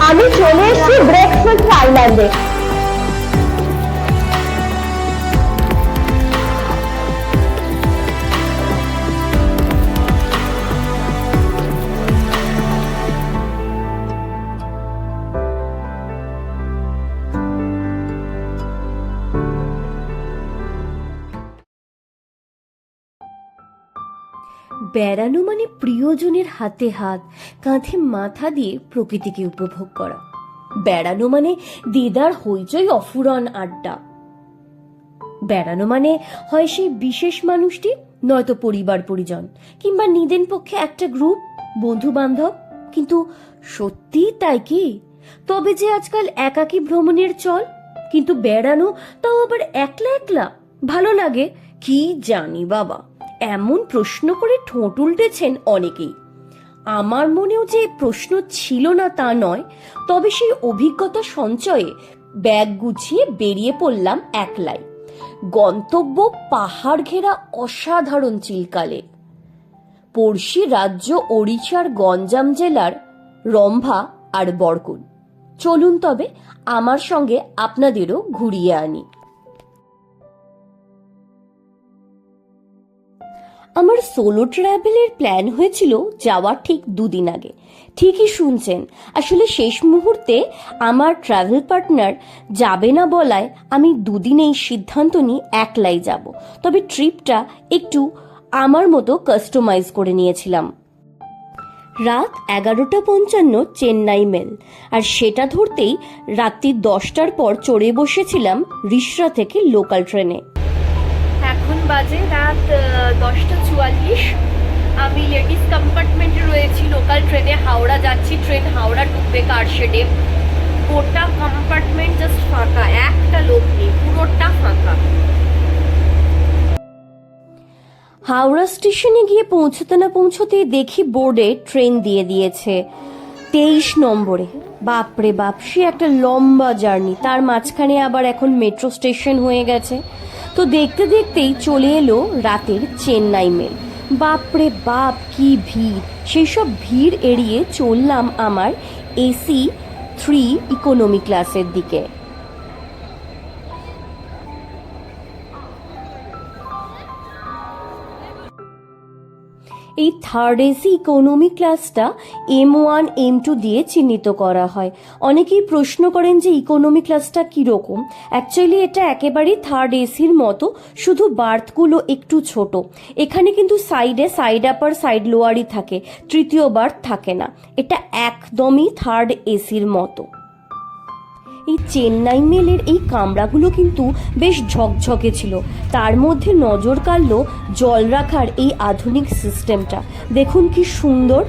আমি চলে এসেছি ব্রেকফাস্ট আইল্যান্ডে। বেড়ানো মানে প্রিয়জনের হাতে হাত, কাঁধে মাথা দিয়ে প্রকৃতিকে উপভোগ করা। বেড়ানো মানে দিদার হইচই অফুরন আড্ডা। বেড়ানো মানে হয় সেই বিশেষ মানুষটি, নয়তো পরিবার পরিজন, কিংবা নিদেন পক্ষে একটা গ্রুপ বন্ধু বান্ধব। কিন্তু সত্যি তাই কি? তবে যে আজকাল একাকী ভ্রমণের চল, কিন্তু বেড়ানো তাও আবার একলা একলা ভালো লাগে কি জানি বাবা। এমন প্রশ্ন করে ঠোঁট উল্টেছেন অনেকেই। আমার মনেও যে প্রশ্ন ছিল না তা নয়, তবে সেই অভিজ্ঞতা সঞ্চয়ে ব্যাগ গুছিয়ে বেরিয়ে পড়লাম একলাই। গন্তব্য পাহাড় ঘেরা অসাধারণ চিলকালে, পড়শি রাজ্য ওড়িশার গঞ্জাম জেলার রম্ভা আর বরকুল। চলুন তবে আমার সঙ্গে আপনাদেরও ঘুরিয়ে আনি। আমার সোলো ট্রাভেলের প্ল্যান হয়েছিল যাওয়ার ঠিক 2 দিন আগে। ঠিকই শুনছেন, আসলে শেষ মুহূর্তে আমার ট্রাভেল পার্টনার যাবে না বলায় আমি 2 দিনেই সিদ্ধান্ত নিই একলাই যাব। তবে ট্রিপটা একটু আমার মতো কাস্টমাইজ করে নিয়েছিলাম। রাত 11:55 চেন্নাই মেল, আর সেটা ধরতেই রাত্রি 10টার পর চড়ে বসেছিলাম রিষড়া থেকে লোকাল ট্রেনে। এখন বাজে রাত 10:44। আমি লেডিস কম্পার্টমেন্টে রয়েছি লোকাল ট্রেনে। হাওড়া যাচ্ছি, ট্রেন হাওড়া ঢুকবে কারশেডে। গোটা কম্পার্টমেন্ট জাস্ট ফাঁকা, একটা লোক নেই, পুরোটা ফাঁকা। হাওড়া স্টেশনে গিয়ে পৌঁছতে না পৌঁছতেই দেখি বোর্ডে ট্রেন দিয়ে দিয়েছে 23 নম্বরে। বাপরে বাপ, সে একটা লম্বা জার্নি, তার মাঝখানে আবার এখন মেট্রো স্টেশন হয়ে গেছে। তো দেখতে দেখতেই চলে এলো রাতের চেন্নাই মেল। বাপরে বাপ কি ভিড়! সেই সব ভিড় এড়িয়ে চললাম আমার AC 3 ইকোনমি ক্লাসের দিকে। এই থার্ড এসি ইকোনমি ক্লাসটা M1 M2 দিয়ে চিহ্নিত করা হয়। অনেকেই প্রশ্ন করেন যে ইকোনমি ক্লাসটা কীরকম। অ্যাকচুয়ালি এটা একেবারেই থার্ড এসির মতো, শুধু বার্থগুলো একটু ছোট। এখানে কিন্তু সাইড আপার সাইড লোয়ারই থাকে, তৃতীয় বার্থ থাকে না। এটা একদমই থার্ড এসির মতো। এই চেন্নাই মেলের এই কামরাগুলো কিন্তু বেশ ঝকঝকে ছিল। তার মধ্যে নজর কাড়ল জল রাখার এই আধুনিক সিস্টেমটা। দেখুন কি সুন্দর,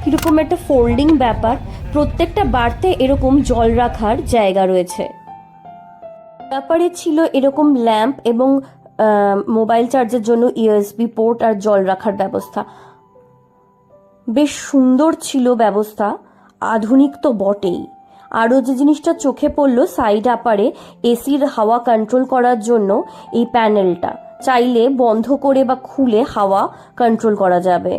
কিরকম একটা ফোল্ডিং ব্যাপার। প্রত্যেকটা বার্থে এরকম জল রাখার জায়গা রয়েছে। ব্যাপারে ছিল এরকম ল্যাম্প এবং মোবাইল চার্জের জন্য USB পোর্ট আর জল রাখার ব্যবস্থা। বেশ সুন্দর ছিল ব্যবস্থা, আধুনিক তো বটেই। আরও যে জিনিসটা চোখে পড়লো, সাইড আপারে এসির হাওয়া কন্ট্রোল করার জন্য এই প্যানেলটা চাইলে বন্ধ করে বা খুলে হাওয়া কন্ট্রোল করা যাবে।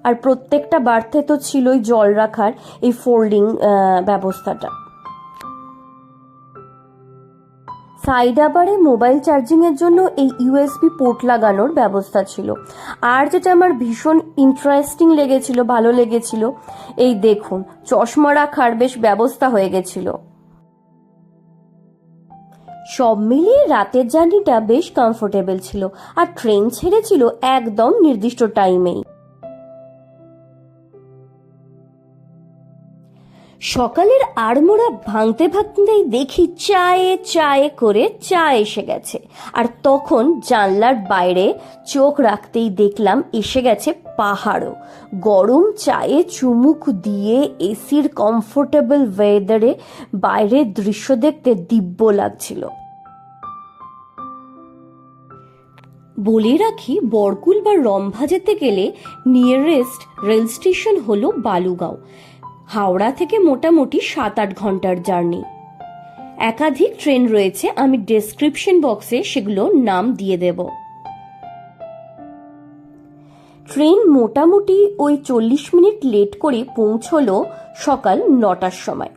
আর প্রত্যেকটা বার্থে তো ছিলই জল রাখার এই ফোল্ডিং ব্যবস্থাটা। সাইড আবারে মোবাইল চার্জিং এর জন্য এই USB পোর্ট লাগানোর ব্যবস্থা ছিল। আর যেটা আমার ভীষণ ইন্টারেস্টিং লেগেছিল, ভালো লেগেছিল, এই দেখুন চশমা রাখার বেশ ব্যবস্থা হয়ে গেছিল। সব মিলিয়ে রাতের জার্নিটা বেশ কমফোর্টেবল ছিল, আর ট্রেন ছেড়েছিল একদম নির্দিষ্ট টাইমেই। সকালের আড়মোড়া ভাঙতে ভাঙতেই দেখি চায়ে করে চা এসে গেছে। আর তখন জানলার বাইরে চোখ রাখতেই দেখলাম এসে গেছে পাহাড়ও। গরম চায়ে চুমুক দিয়ে এসির কমফোর্টেবল ওয়েদারে বাইরের দৃশ্য দেখতে দিব্য লাগছিল। বলে রাখি, বরকুল বা রম্ভা যেতে গেলে নিয়ারেস্ট রেল স্টেশন হলো বালুগাঁও। হাওড়া থেকে মোটামুটি 7-8 ঘন্টার জার্নি। একাধিক ট্রেন রয়েছে, আমি ডেসক্রিপশন বক্সে সেগুলোর নাম দিয়ে দেব। ট্রেন মোটামুটি ওই 40 মিনিট লেট করে পৌঁছলো সকাল 9টার সময়।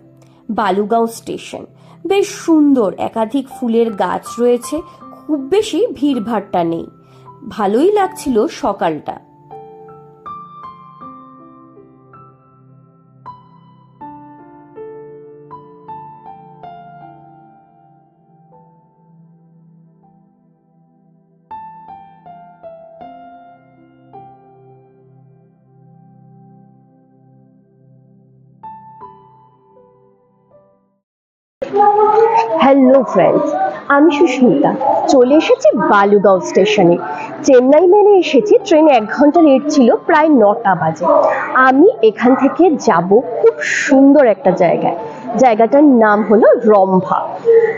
বালুগাঁও স্টেশন বেশ সুন্দর, একাধিক ফুলের গাছ রয়েছে, খুব বেশি ভিড়ভাট্টা নেই, ভালোই লাগছিল সকালটা। হ্যালো ফ্রেন্ডস, আমি সুস্মিতা চলে এসেছি বালুগাঁও স্টেশনে। চেন্নাই মেলে এসেছি, ট্রেন 1 ঘন্টা লেট ছিল, প্রায় 9টা বাজে। আমি এখান থেকে যাব খুব সুন্দর একটা জায়গায়, জায়গাটার নাম হলো রম্ভা।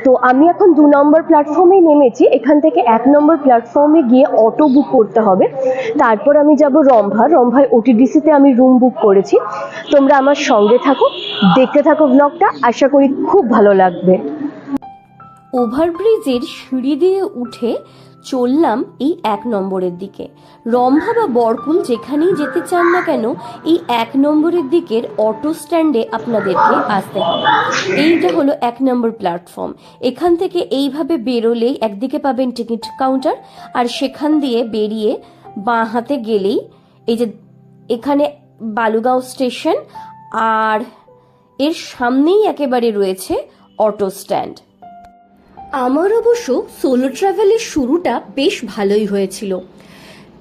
তো আমি এখন 2 নম্বর প্ল্যাটফর্মে নেমেছি। এখান থেকে 1 নম্বর প্ল্যাটফর্মে গিয়ে অটো বুক করতে হবে, তারপর আমি যাব রম্ভায় ওটিডিসিতে আমি রুম বুক করেছি। তোমরা আমার সঙ্গে থাকো, দেখতে থাকো ব্লগটা, আশা করি খুব ভালো লাগবে। ওভারব্রিজের সিঁড়ি দিয়ে উঠে চললাম এই 1 নম্বরের দিকে। রম্ভা বা বরকুল যেখানেই যেতে চান না কেন, এই 1 নম্বরের দিকের অটো স্ট্যান্ডে আপনাদেরকে আসতে হবে। এইটা হলো 1 নম্বর প্ল্যাটফর্ম। এখান থেকে এইভাবে বেরোলেই একদিকে পাবেন টিকিট কাউন্টার, আর সেখান দিয়ে বেরিয়ে বাঁ হাতে গেলেই এই যে এখানে বালুগাঁও স্টেশন, আর এর সামনেই একেবারে রয়েছে অটো স্ট্যান্ড। আমার অবশ্য সোলো ট্রাভেলের শুরুটা বেশ ভালোই হয়েছিল।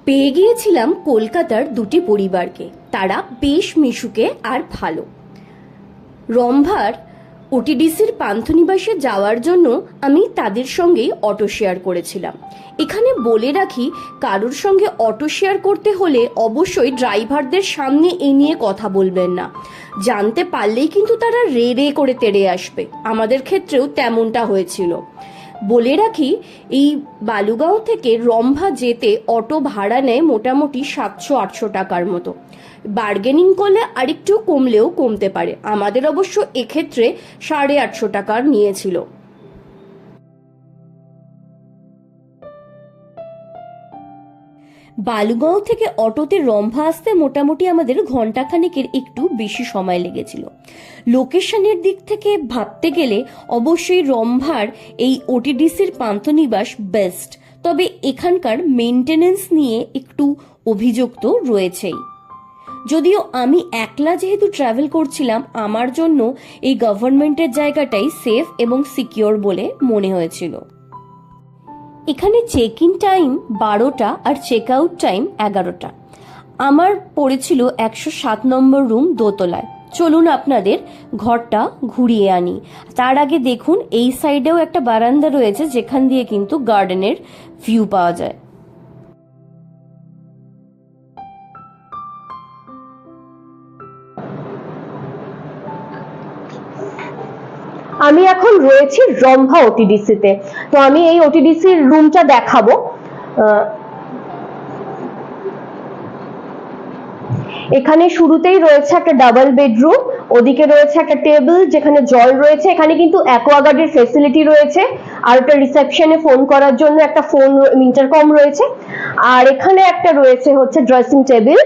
পেয়ে গিয়েছিলাম কলকাতার 2টি পরিবারকে, তারা বেশ মিশুকে আর ভালো। রম্ভার ওটিডিসির পান্থনিবাসে যাওয়ার জন্য আমি তাদের সঙ্গেই অটো শেয়ার করেছিলাম। এখানে বলে রাখি, কারোর সঙ্গে অটো শেয়ার করতে হলে অবশ্যই ড্রাইভারদের সামনে এই নিয়ে কথা বলবেন না, জানতে পারলেই কিন্তু তারা রে রে করে তেড়ে আসবে। আমাদের ক্ষেত্রেও তেমনটা হয়েছিল। বলে রাখি, এই বালুগাঁও থেকে রম্ভা যেতে অটো ভাড়া নেয় মোটামুটি 700-800 টাকার মতো। বার্গেনিং করলে আরেকটু কমলেও কমতে পারে। আমাদের অবশ্য এক্ষেত্রে 850 টাকার নিয়েছিল। বালুগাঁও থেকে অটোতে রম্ভা আসতে মোটামুটি আমাদের ঘন্টাখানেকের একটু বেশি সময় লেগেছিল। লোকেশনের দিক থেকে ভাবতে গেলে অবশ্যই রম্ভার এই ওটিডিসির পান্থনিবাস বেস্ট, তবে এখানকার মেনটেনেন্স নিয়ে একটু অভিযোগ তো রয়েছেই। যদিও আমি একলা যেহেতু ট্রাভেল করছিলাম, আমার জন্য এই গভর্নমেন্টের জায়গাটাই সেফ এবং সিকিওর বলে মনে হয়েছিল। এখানে চেক ইন টাইম 12টা আর চেক আউট টাইম 11টা। আমার পড়েছিল 107 নম্বর রুম দোতলায়। চলুন আপনাদের ঘরটা ঘুরিয়ে আনি। তার আগে দেখুন, এই সাইডেও একটা বারান্দা রয়েছে যেখান দিয়ে কিন্তু গার্ডেনের ভিউ পাওয়া যায়। আমি এখন রয়েছি রম্ভা ওটিডিসিতে। তো আমি এই ওটিডিসির রুমটা দেখাবো। এখানে শুরুতেই রয়েছে একটা ডাবল বেডরুম, ওদিকে রয়েছে একটা টেবিল যেখানে জল রয়েছে। এখানে কিন্তু অ্যাকোয়াগার্ডের ফেসিলিটি রয়েছে, আর একটা রিসেপশনে ফোন করার জন্য একটা ফোন ইন্টারকম রয়েছে। আর এখানে একটা রয়েছে হচ্ছে ড্রেসিং টেবিল,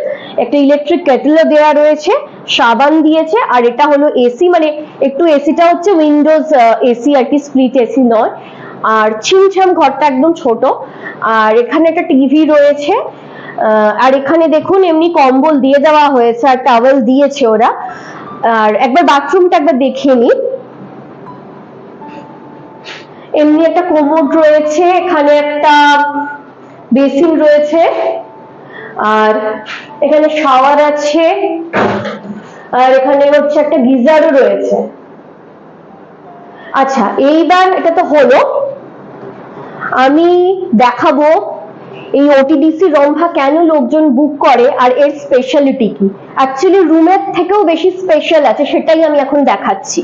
একটা ইলেকট্রিক কেটলও দেওয়া রয়েছে, সাবান দিয়েছে। আর এটা হলো এসি, মানে একটু এসিটা হচ্ছে উইন্ডোজ এসি আর কি, স্প্লিট এসি নয়। আর ছিমছাম ঘরটা একদম ছোট। আর এখানে একটা টিভি রয়েছে। আর এখানে দেখুন এমনি কম্বল দিয়ে দেওয়া হয়েছে আর টাওয়েল দিয়েছে ওরা। আর একবার বাথরুমটা একবার দেখিয়ে নি। এমনি একটা কোমোড রয়েছে, এখানে একটা বেসিন রয়েছে, আর এখানে শাওয়ার আছে, আর এখানে হচ্ছে একটা গিজারও রয়েছে। আচ্ছা, এইবার এটা তো হলো, আমি দেখাবো এই ওটিডিসি রম্ভা কেন লোকজন বুক করে আর এর স্পেশালিটি কি। অ্যাকচুয়ালি রুমের থেকেও বেশি স্পেশাল আছে, সেটাই আমি এখন দেখাচ্ছি।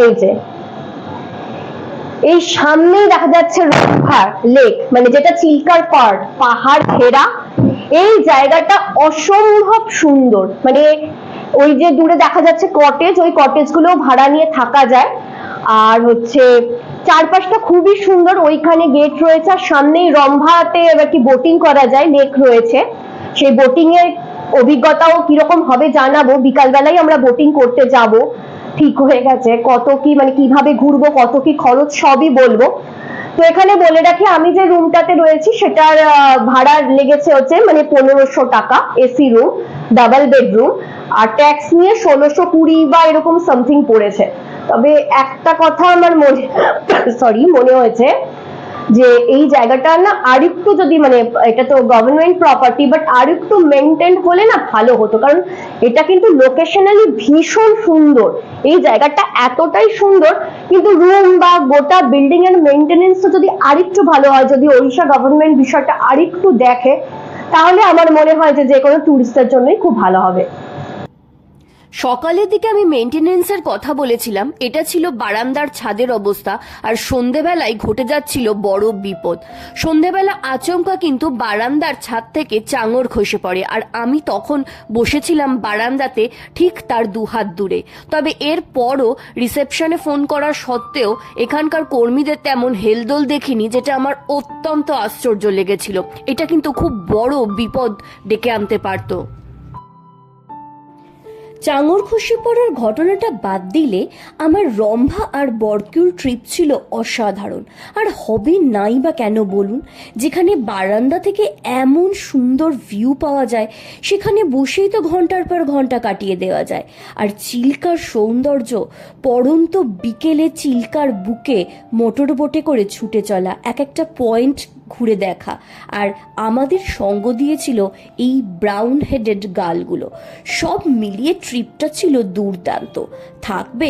এই যে এই সামনেই দেখা যাচ্ছে রম্ভা লেক, মানে যেটা চিল্কার পাহাড় ঘেরা। এই জায়গাটা অসম্ভব সুন্দর, মানে ওই যে দূরে দেখা যাচ্ছে কটেজ, ওই কটেজ গুলো ভাড়া নিয়ে থাকা যায়। আর হচ্ছে চারপাশটা খুবই সুন্দর, ওইখানে গেট রয়েছে আর সামনেই রম্ভাতে এবার কি বোটিং করা যায়, লেক রয়েছে। সেই বোটিং এর অভিজ্ঞতাও কিরকম হবে জানাবো, বিকালবেলায় আমরা বোটিং করতে যাব, ঠিক হয়ে গেছে। কত কি মানে কিভাবে ঘুরবো, কত কি খরচ সবই বলবো। তো এখানে বলে রাখি, আমি যে রুমটাতে রয়েছি সেটার ভাড়া লেগেছে হচ্ছে মানে 1500 টাকা, এসি রুম, ডাবল বেডরুম, আর ট্যাক্স নিয়ে 1620 বা এরকম সামথিং পড়েছে। তবে একটা কথা আমার মনে হয়েছে যে এই জায়গাটা না আরেকটু যদি মানে, এটা তো গভর্নমেন্ট প্রপার্টি, বাট আরেকটু মেনটেন হলে না ভালো হতো, কারণ এটা কিন্তু লোকেশনালি ভীষণ সুন্দর। এই জায়গাটা এতটাই সুন্দর, কিন্তু রুম বা গোটা বিল্ডিং এর মেনটেনেন্স যদি আরেকটু ভালো হয়, যদি ওড়িশা গভর্নমেন্ট বিষয়টা আরেকটু দেখে, তাহলে আমার মনে হয় যে কোনো টুরিস্টের জন্যই খুব ভালো হবে। সকালের দিকে আমি মেনটেনেন্সের কথা বলেছিলাম, এটা ছিল বারান্দার ছাদের অবস্থা, আর সন্ধেবেলায় ঘটে যাচ্ছিল বড় বিপদ। সন্ধেবেলা আচমকা কিন্তু বারান্দার ছাদ থেকে চাঙড় খসে পড়ে, আর আমি তখন বসেছিলাম বারান্দাতে ঠিক তার 2 হাত দূরে। তবে এর পরও রিসেপশনে ফোন করার সত্ত্বেও এখানকার কর্মীদের তেমন হেলদোল দেখিনি, যেটা আমার অত্যন্ত আশ্চর্য লেগেছিল। এটা কিন্তু খুব বড় বিপদ ডেকে আনতে পারতো। চাঙড় খসে পড়ার ঘটনাটা বাদ দিলে আমার রম্ভা আর বরকিউর ট্রিপ ছিল অসাধারণ। আর হবে নাই বা কেন বলুন, যেখানে বারান্দা থেকে এমন সুন্দর ভিউ পাওয়া যায়, সেখানে বসেই তো ঘন্টার পর ঘন্টা কাটিয়ে দেওয়া যায়। আর চিল্কার সৌন্দর্য, পড়ন্ত বিকেলে চিল্কার বুকে মোটর বোটে করে ছুটে চলা, এক একটা পয়েন্ট ঘুরে দেখা, আর আমাদের সঙ্গ দিয়েছিল এই ব্রাউন হেডেড গালগুলো। সব মিলিয়ে ট্রিপটা ছিল দুর্দান্ত। থাকবে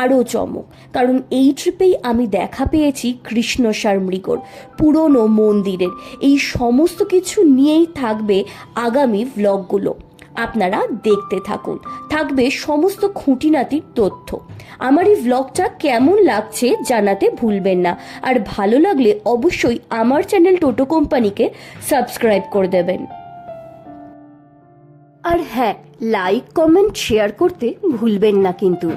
আরও চমক, কারণ এই ট্রিপেই আমি দেখা পেয়েছি কৃষ্ণসার মৃগর, পুরনো মন্দিরের, এই সমস্ত কিছু নিয়েই থাকবে আগামী ভ্লগগুলো। আপনারা দেখতে থাকুন, থাকবে সমস্ত খুঁটিনাটির তথ্য। আমার এই ভ্লগটা কেমন লাগছে জানাতে ভুলবেন না, আর ভালো লাগলে অবশ্যই আমার চ্যানেল টোটো কোম্পানিকে সাবস্ক্রাইব করে দেবেন। আর হ্যাঁ, লাইক, কমেন্ট, শেয়ার করতে ভুলবেন না কিন্তু।